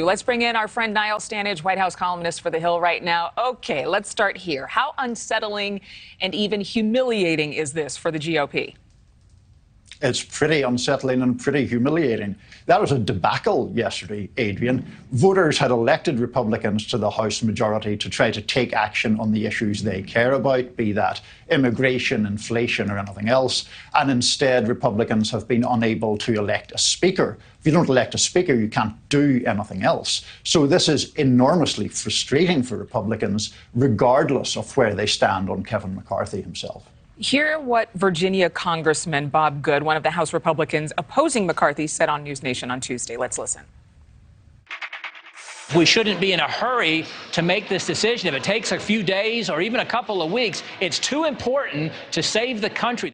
Let's bring in our friend Niall Stanage, White House columnist for The Hill right now. Okay, let's start here. How unsettling and even humiliating is this for the GOP? It's pretty unsettling and pretty humiliating. That was a debacle yesterday, Adrienne. Voters had elected Republicans to the House majority to try to take action on the issues they care about, be that immigration, inflation, or anything else. And instead, Republicans have been unable to elect a speaker. If you don't elect a speaker, you can't do anything else. So this is enormously frustrating for Republicans, regardless of where they stand on Kevin McCarthy himself. Hear what Virginia Congressman Bob Good, one of the House Republicans opposing McCarthy, said on NewsNation on Tuesday. Let's listen. We shouldn't be in a hurry to make this decision. If it takes a few days or even a couple of weeks, it's too important to save the country.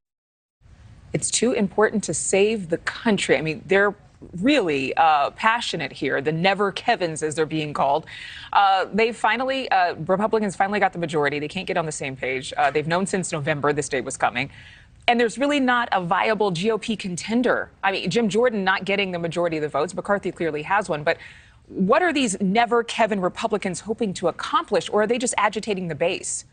It's too important to save the country. I mean, they're really passionate here. The never Kevins, as they're being called. Republicans finally got the majority. They can't get on the same page. They've known since November this day was coming. And there's really not a viable GOP contender. I mean, Jim Jordan not getting the majority of the votes. McCarthy clearly has one. But what are these never Kevin Republicans hoping to accomplish? Or are they just agitating the base?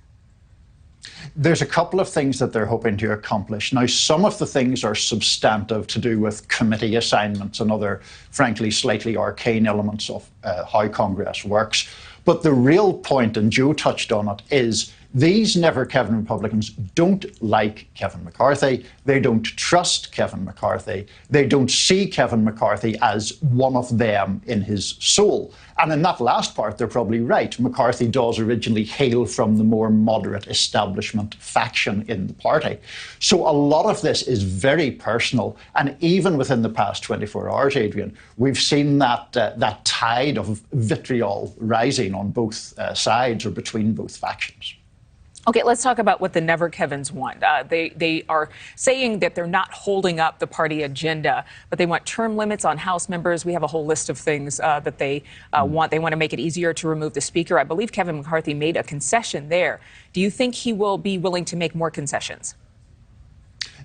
There's a couple of things that they're hoping to accomplish. Now, some of the things are substantive to do with committee assignments and other, frankly, slightly arcane elements of how Congress works. But the real point, and Joe touched on it, is these never Kevin Republicans don't like Kevin McCarthy. They don't trust Kevin McCarthy. They don't see Kevin McCarthy as one of them in his soul. And in that last part, they're probably right. McCarthy does originally hail from the more moderate establishment faction in the party. So a lot of this is very personal. And even within the past 24 hours, Adrienne, we've seen that tide of vitriol rising on both sides or between both factions. Okay, let's talk about what the Never Kevins want. They are saying that they're not holding up the party agenda, but they want term limits on House members. We have a whole list of things that they want. They want to make it easier to remove the speaker. I believe Kevin McCarthy made a concession there. Do you think he will be willing to make more concessions?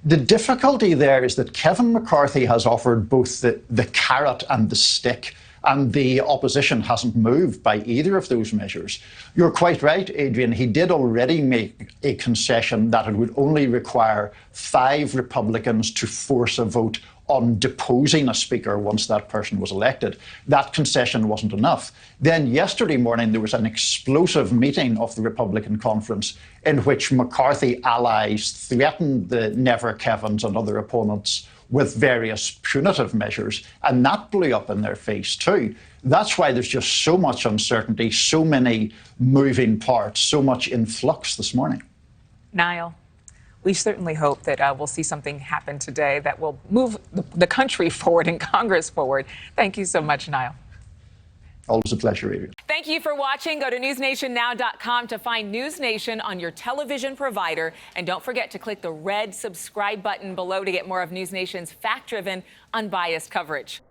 The difficulty there is that Kevin McCarthy has offered both the carrot and the stick, and the opposition hasn't moved by either of those measures. You're quite right, Adrienne. He did already make a concession that it would only require 5 Republicans to force a vote on deposing a speaker once that person was elected. That concession wasn't enough. Then yesterday morning, there was an explosive meeting of the Republican conference in which McCarthy allies threatened the Never Kevins and other opponents with various punitive measures, and that blew up in their face too. That's why there's just so much uncertainty, so many moving parts, so much in flux this morning. Niall, we certainly hope that we'll see something happen today that will move the country forward and Congress forward. Thank you so much, Niall. Always a pleasure, Adrienne. Thank you for watching. Go to newsnationnow.com to find NewsNation on your television provider. And don't forget to click the red subscribe button below to get more of NewsNation's fact-driven, unbiased coverage.